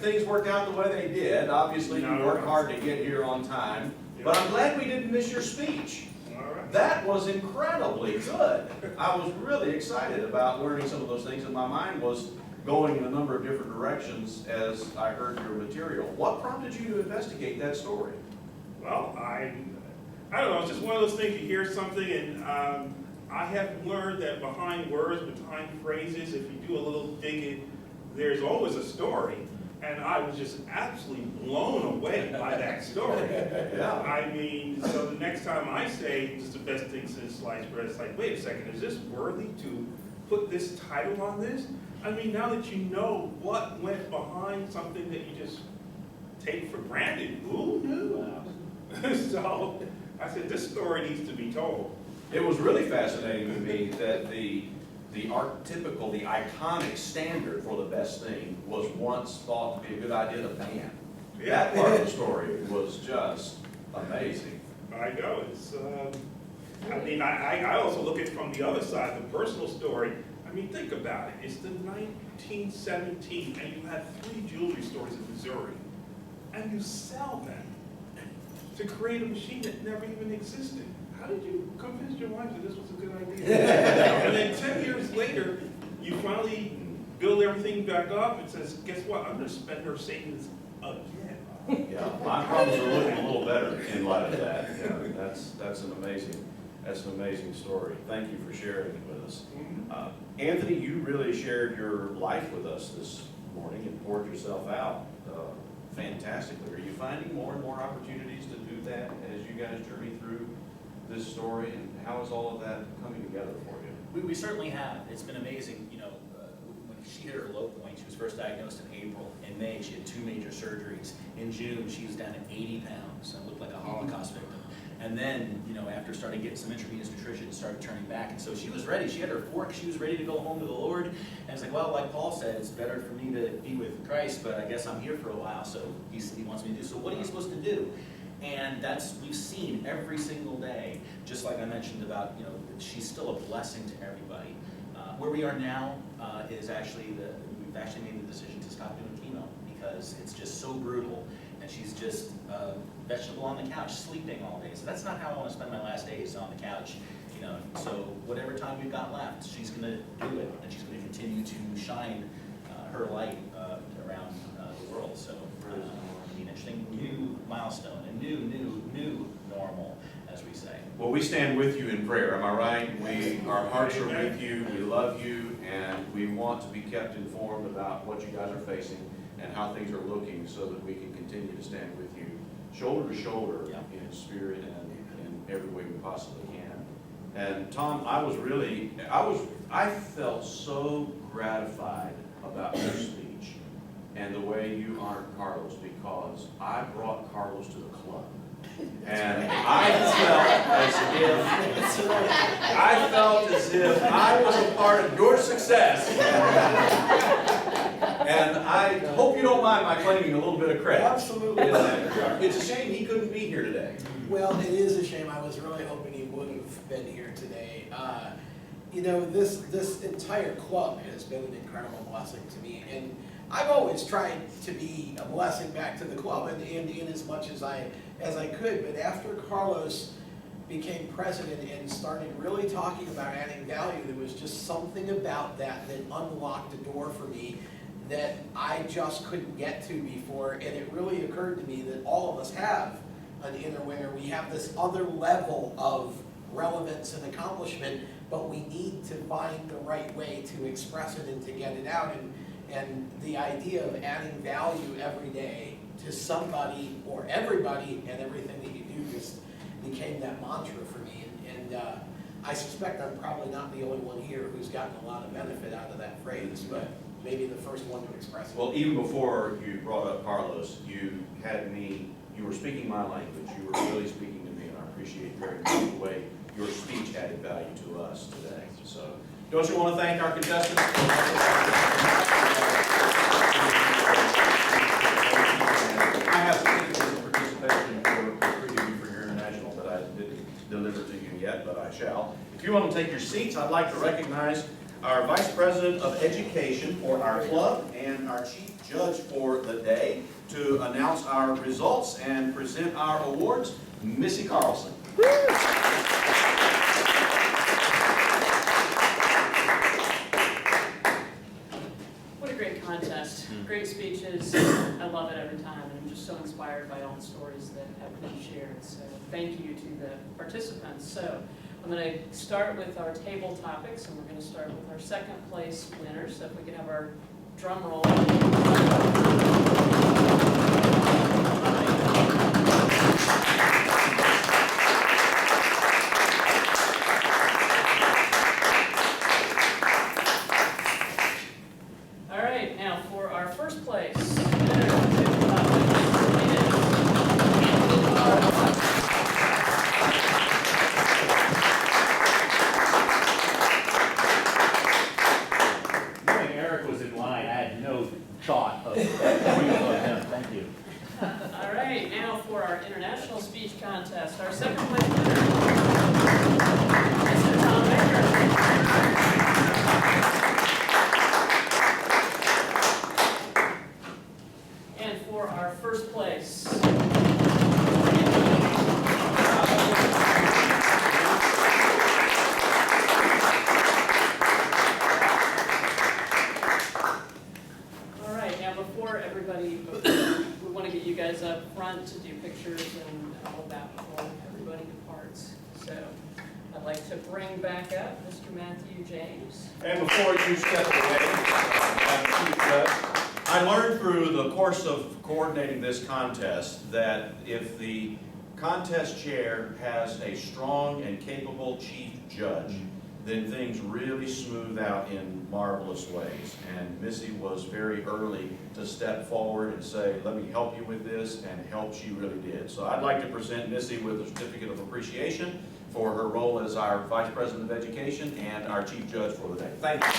things worked out the way they did. Obviously, you worked hard to get here on time. But I'm glad we didn't miss your speech. That was incredibly good. I was really excited about learning some of those things, and my mind was going in a number of different directions as I heard your material. What prompted you to investigate that story? Well, I don't know. It's just one of those things. You hear something, and I have learned that behind words, behind phrases, if you do a little digging, there's always a story. And I was just absolutely blown away by that story. Yeah. I mean, so the next time I say it's the best thing since sliced bread, it's like, wait a second, is this worthy to put this title on this? I mean, now that you know what went behind something that you just take for granted, who knew? So I said, this story needs to be told. It was really fascinating to me that the archetypical, the iconic standard for the best thing was once thought to be a good idea to ban. That part of the story was just amazing. I know, it's, I mean, I also look at it from the other side, the personal story. I mean, think about it. It's the 1917, and you have 3 jewelry stores in Missouri, and you sell them to create a machine that never even existed. How did you convince your wife that this was a good idea? And then 10 years later, you finally build everything back up and says, guess what? I'm going to spend her savings again. Yeah, my problems are looking a little better in light of that. Yeah, that's an amazing story. Thank you for sharing it with us. Anthony, you really shared your life with us this morning and poured yourself out fantastically. Are you finding more and more opportunities to do that as you guys journey through this story, and how is all of that coming together for you? We certainly have. It's been amazing. You know, when she hit her low point, she was first diagnosed in April. In May, she had 2 major surgeries. In June, she was down to 80 pounds and looked like a Holocaust victim. And then, you know, after starting getting some intravenous nutrition, it started turning back. And so she was ready. She had her fork. She was ready to go home to the Lord. And it's like, well, like Paul said, it's better for me to be with Christ, but I guess I'm here for a while, so he wants me to do. So what are you supposed to do? And we've seen every single day, just like I mentioned about, you know, she's still a blessing to everybody. Where we are now is actually we've actually made the decision to stop doing chemo because it's just so brutal, and she's just a vegetable on the couch, sleeping all day. So that's not how I want to spend my last days, on the couch, you know. So whatever time we've got left, she's going to do it, and she's going to continue to shine her light around the world. So. An interesting new milestone, a new normal, as we say. Well, we stand with you in prayer, am I right? Our hearts are with you, we love you, and we want to be kept informed about what you guys are facing and how things are looking so that we can continue to stand with you shoulder to shoulder in spirit and in every way we possibly can. And Tom, I felt so gratified about your speech and the way you honored Carlos, because I brought Carlos to the club. And I felt as if I was a part of your success. And I hope you don't mind my claiming a little bit of credit. Absolutely. It's a shame he couldn't be here today. Well, it is a shame. I was really hoping he would have been here today. You know, this entire club has been an incredible blessing to me, and I've always tried to be a blessing back to the club, and in as much as I could. But after Carlos became president and started really talking about adding value, there was just something about that unlocked a door for me that I just couldn't get to before. And it really occurred to me that all of us have an inner winner. We have this other level of relevance and accomplishment, but we need to find the right way to express it and to get it out. And the idea of adding value every day to somebody or everybody and everything that you do just became that mantra for me. And I suspect I'm probably not the only one here who's gotten a lot of benefit out of that phrase, but maybe the first one to express it. Well, even before you brought up Carlos, you were speaking my language. You were really speaking to me, and I appreciate very much the way your speech added value to us today. So, don't you want to thank our contestants? I have certificates of participation for 3 of you for your international that I didn't deliver to you yet, but I shall. If you want to take your seats, I'd like to recognize our Vice President of Education for our club and our Chief Judge for the day, to announce our results and present our awards, Missy Carlson. What a great contest. Great speeches. I love it every time. And I'm just so inspired by all the stories that have been shared. So thank you to the participants. So I'm going to start with our table topics, and we're going to start with our second place winners. So if we could have our drum roll. All right, now for our first place winner of the table Knowing Eric was in line, I had no thought of going above him. Thank you. All right, now for our international speech contest, our second place winner, Mr. Tom Baker. And for our first place, all right, now before everybody, we want to get you guys up front to do pictures and all of that before everybody departs. So I'd like to bring back up Mr. Matthew James. And before you step away, Madam Chief Judge, I learned through the course of coordinating this contest that if the contest chair has a strong and capable chief judge, then things really smooth out in marvelous ways. And Missy was very early to step forward and say, let me help you with this, and help she really did. So I'd like to present Missy with a certificate of appreciation for her role as our Vice President of Education and our Chief Judge for the day. Thank you.